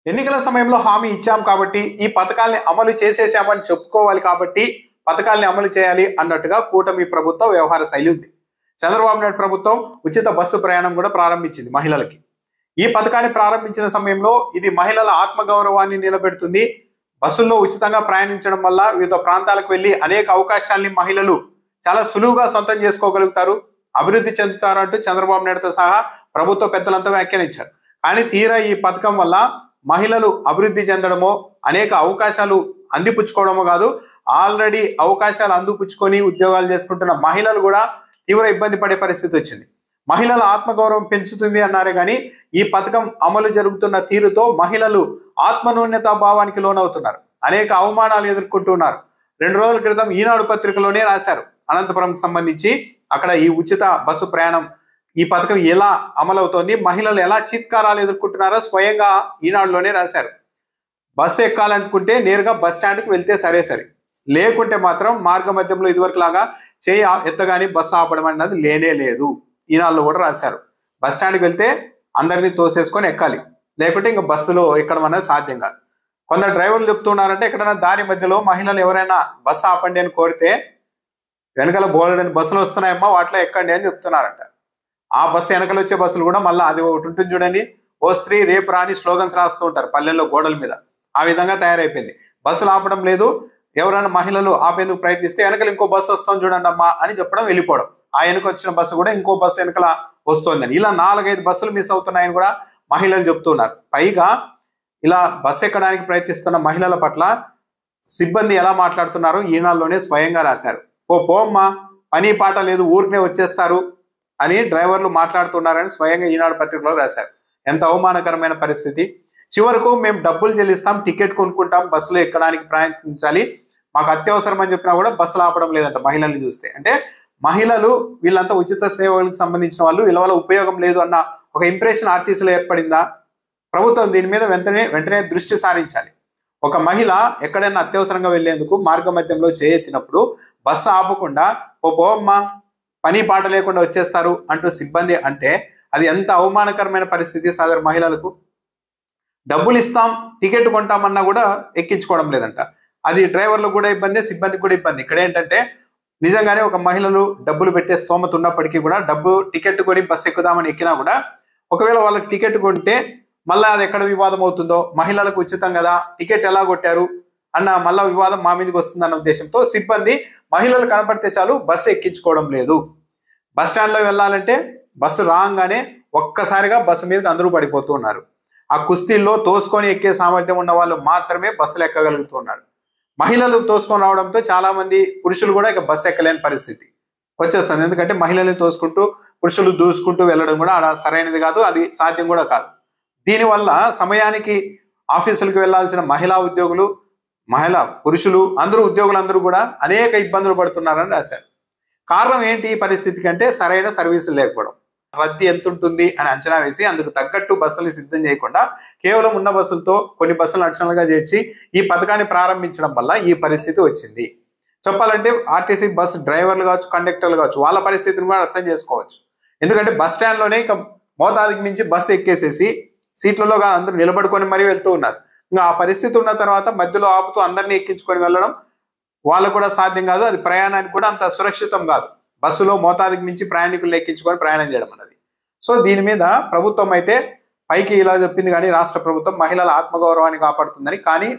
ఎన్నికల సమయంలో హామీ ఇచ్చాం కాబట్టి ఈ పథకాల్ని అమలు చేసేసామని చెప్పుకోవాలి కాబట్టి పథకాల్ని అమలు చేయాలి అన్నట్టుగా కూటమి ప్రభుత్వ వ్యవహార శైలి ఉంది. చంద్రబాబు నాయుడు ప్రభుత్వం ఉచిత బస్సు ప్రయాణం కూడా ప్రారంభించింది మహిళలకి. ఈ పథకాన్ని ప్రారంభించిన సమయంలో ఇది మహిళల ఆత్మగౌరవాన్ని నిలబెడుతుంది. బస్సుల్లో ఉచితంగా ప్రయాణించడం వల్ల వివిధ ప్రాంతాలకు వెళ్ళి అనేక అవకాశాలని మహిళలు చాలా సులువుగా సొంతం చేసుకోగలుగుతారు, అభివృద్ధి చెందుతారు అంటూ చంద్రబాబు నాయుడుతో సహా ప్రభుత్వ పెద్దలంతా వ్యాఖ్యానించారు. కానీ తీరా ఈ పథకం వల్ల మహిళలు అభివృద్ధి చెందడమో అనేక అవకాశాలు అందిపుచ్చుకోవడమో కాదు, ఆల్రెడీ అవకాశాలు అందిపుచ్చుకొని ఉద్యోగాలు చేసుకుంటున్న మహిళలు కూడా తీవ్ర ఇబ్బంది పడే పరిస్థితి వచ్చింది. మహిళల ఆత్మగౌరవం పెంచుతుంది అన్నారే కానీ ఈ పథకం అమలు జరుగుతున్న తీరుతో మహిళలు ఆత్మన్యూన్యతా భావానికి లోనవుతున్నారు, అనేక అవమానాలు ఎదుర్కొంటున్నారు. 2 రోజుల క్రితం ఈనాడు పత్రికలోనే రాశారు అనంతపురంకి సంబంధించి. అక్కడ ఈ ఉచిత బస్సు ప్రయాణం ఈ పథకం ఎలా అమలవుతోంది, మహిళలు ఎలా చీత్కారాలు ఎదుర్కొంటున్నారో స్వయంగా ఈనాడులోనే రాశారు. బస్సు ఎక్కాలనుకుంటే నేరుగా బస్ స్టాండ్కి వెళ్తే సరే, లేకుంటే మాత్రం మార్గ మధ్యంలో ఇదివరకు లాగా చేయి ఎత్తగాని బస్సు ఆపడం అన్నది లేనే లేదు. ఈనాడులో కూడా రాశారు. బస్ స్టాండ్కి వెళ్తే అందరినీ తోసేసుకొని ఎక్కాలి, లేకుంటే ఇంకా బస్సులో ఎక్కడం అనేది సాధ్యం కాదు. కొందరు డ్రైవర్లు చెప్తున్నారంటే ఎక్కడైనా దారి మధ్యలో మహిళలు ఎవరైనా బస్సు ఆపండి అని కోరితే వెనకాల బోలెడని బస్సులు వస్తున్నాయమ్మా వాటిలో ఎక్కండి అని చెప్తున్నారంట. ఆ బస్సు వెనకాల వచ్చే బస్సులు కూడా మళ్ళీ అది ఒకటి ఉంటుంది చూడండి, ఓ స్త్రీ రేపు రాని స్లోగన్స్ రాస్తూ ఉంటారు పల్లెల్లో గోడల మీద. ఆ విధంగా తయారైపోయింది. బస్సులు ఆపడం లేదు, ఎవరైనా మహిళలు ఆపేందుకు ప్రయత్నిస్తే వెనకలు ఇంకో బస్సు వస్తుంది చూడండి అమ్మా అని చెప్పడం, వెళ్ళిపోవడం. ఆ వెనక వచ్చిన బస్సు కూడా ఇంకో బస్సు వెనకల వస్తుందని, ఇలా 4-5 బస్సులు మిస్ అవుతున్నాయని కూడా మహిళలు చెప్తున్నారు. పైగా ఇలా బస్సు ఎక్కడానికి ప్రయత్నిస్తున్న మహిళల పట్ల సిబ్బంది ఎలా మాట్లాడుతున్నారో ఈనాడులోనే స్వయంగా రాశారు. పోమ్మా పని పాట లేదు ఊరికనే వచ్చేస్తారు అని డ్రైవర్లు మాట్లాడుతున్నారని స్వయంగా ఈనాడు పత్రికలో రాశారు. ఎంత అవమానకరమైన పరిస్థితి. చివరకు మేము డబ్బులు చెల్లిస్తాం, టికెట్ కొనుక్కుంటాం, బస్సులో ఎక్కడానికి ప్రయత్నించాలి, మాకు అత్యవసరం అని చెప్పినా కూడా బస్సులు ఆపడం లేదంట మహిళల్ని చూస్తే. అంటే మహిళలు వీళ్ళంతా ఉచిత సేవలకు సంబంధించిన వాళ్ళు, వీళ్ళ వల్ల ఉపయోగం లేదు అన్న ఒక ఇంప్రెషన్ ఆర్టీసీలో ఏర్పడిందా? ప్రభుత్వం దీని మీద వెంటనే దృష్టి సారించాలి. ఒక మహిళ ఎక్కడైనా అత్యవసరంగా వెళ్లేందుకు మార్గ మధ్యంలో చేయెత్తినప్పుడు బస్సు ఆపకుండా పోమ్మా పని పాట లేకుండా వచ్చేస్తారు అంటూ సిబ్బంది అంటే అది ఎంత అవమానకరమైన పరిస్థితి సదరు మహిళలకు. డబ్బులు ఇస్తాం, టికెట్ కొంటామన్నా కూడా ఎక్కించుకోవడం లేదంట. అది డ్రైవర్లకు కూడా ఇబ్బంది, సిబ్బందికి కూడా ఇబ్బంది. ఇక్కడ ఏంటంటే నిజంగానే ఒక మహిళలు డబ్బులు పెట్టే స్తోమత ఉన్నప్పటికీ కూడా టికెట్ కొని బస్సు ఎక్కుదామని ఎక్కినా కూడా ఒకవేళ వాళ్ళకి టికెట్ కొంటే మళ్ళీ అది ఎక్కడ వివాదం అవుతుందో, మహిళలకు ఉచితం కదా టికెట్ ఎలా కొట్టారు అన్న మళ్ళా వివాదం మా మీదకి వస్తుందన్న ఉద్దేశంతో సిబ్బంది మహిళలు కనపడితే చాలు బస్సు ఎక్కించుకోవడం లేదు. బస్ స్టాండ్లో వెళ్ళాలంటే బస్సు రాగానే ఒక్కసారిగా బస్సు మీదకి అందరూ పడిపోతూ ఉన్నారు. ఆ కుస్తీల్లో తోసుకొని ఎక్కే సామర్థ్యం ఉన్న వాళ్ళు మాత్రమే బస్సులు ఎక్కగలుగుతున్నారు. మహిళలు తోసుకొని రావడంతో చాలా మంది పురుషులు కూడా ఇక బస్సు ఎక్కలేని పరిస్థితి వచ్చేస్తుంది. ఎందుకంటే మహిళల్ని తోసుకుంటూ పురుషులు దూసుకుంటూ వెళ్ళడం కూడా అలా సరైనది కాదు, అది సాధ్యం కూడా కాదు. దీనివల్ల సమయానికి ఆఫీసులకు వెళ్లాల్సిన పురుషులు ఉద్యోగులందరూ కూడా అనేక ఇబ్బందులు పడుతున్నారని రాశారు. కారణం ఏంటి ఈ పరిస్థితికి అంటే సరైన సర్వీసులు లేకపోవడం. రద్దీ ఎంత ఉంటుంది అని అంచనా వేసి అందుకు తగ్గట్టు బస్సులు సిద్ధం చేయకుండా కేవలం ఉన్న బస్సులతో కొన్ని బస్సులు అడిషనల్గా చేర్చి ఈ పథకాన్ని ప్రారంభించడం వల్ల ఈ పరిస్థితి వచ్చింది. చెప్పాలంటే ఆర్టీసీ బస్ డ్రైవర్లు కావచ్చు, కండక్టర్లు కావచ్చు, వాళ్ళ పరిస్థితిని కూడా అర్థం చేసుకోవచ్చు. ఎందుకంటే బస్ స్టాండ్లోనే ఇక మోతాదుకి మించి బస్సు ఎక్కేసేసి సీట్లలో అందరూ నిలబడుకొని మరీ వెళ్తూ ఉన్నారు. ఇంకా ఆ పరిస్థితి ఉన్న తర్వాత మధ్యలో ఆపుతూ అందరినీ ఎక్కించుకొని వెళ్ళడం వాళ్ళకు కూడా సాధ్యం కాదు, అది ప్రయాణానికి కూడా అంత సురక్షితం కాదు. బస్సులో మోతాదుకి మించి ప్రయాణికులు ఎక్కించుకొని ప్రయాణం చేయడం అన్నది. సో దీని మీద ప్రభుత్వం అయితే పైకి ఇలా చెప్పింది కానీ రాష్ట్ర ప్రభుత్వం మహిళల ఆత్మగౌరవాన్ని కాపాడుతుందని, కానీ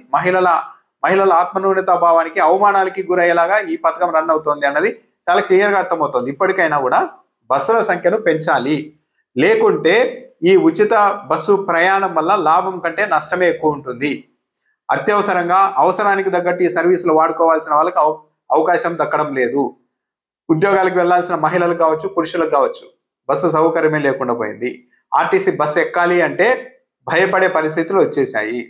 మహిళల ఆత్మన్యూనతా భావానికి అవమానాలకి గురయ్యేలాగా ఈ పథకం రన్ అవుతోంది అన్నది చాలా క్లియర్గా అర్థమవుతుంది. ఇప్పటికైనా కూడా బస్సుల సంఖ్యను పెంచాలి, లేకుంటే ఈ ఉచిత బస్సు ప్రయాణం వల్ల లాభం కంటే నష్టమే ఎక్కువ ఉంటుంది. అత్యవసరంగా అవసరానికి తగ్గట్టు ఈ సర్వీసులు వాడుకోవాల్సిన వాళ్ళకి అవకాశం దక్కడం లేదు. ఉద్యోగాలకు వెళ్లాల్సిన మహిళలకు కావచ్చు, పురుషులకు కావచ్చు బస్సు సౌకర్యమే లేకుండా పోయింది. ఆర్టీసీ బస్సు ఎక్కాలి అంటే భయపడే పరిస్థితులు వచ్చేసాయి.